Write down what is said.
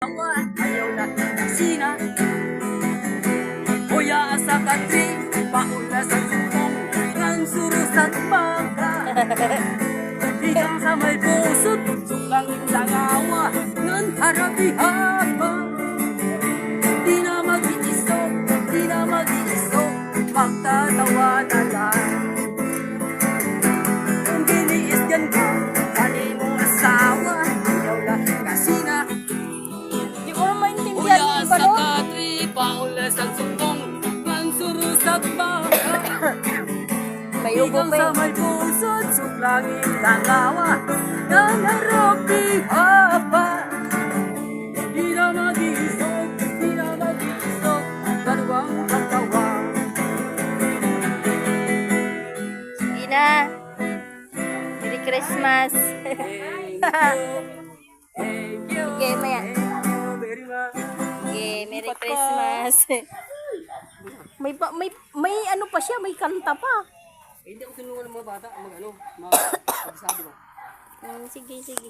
Ayaw na sina Kuya sa katri Paula sa sukong Nang surusat baka Igang sa may pusot Sukang itangawa Nang harapihan pa Di na mag-iisok Di na mag-iisok Magtatawa na lang Kung giniis yan ka Kani mong asawa Ayaw na kasina Di ko naman maintindihan Kuya yung sa gano'n. katri Paula sa sukong Nang surusat baka May ubo Igang pa sa eh. may pusot, suklangin tangawa, ng harapihan pa. Di na mag-iisok, di na mag-iisok, dalawang katawa. Sige na. Merry Christmas. Thank you, Sige, maya. thank you very much. Sige, Merry Christmas. May ano pa siya, may kanta pa. Hindi ako tinulungan ng mga bata, mag-ano, mag-sabi ba? Sige, sige.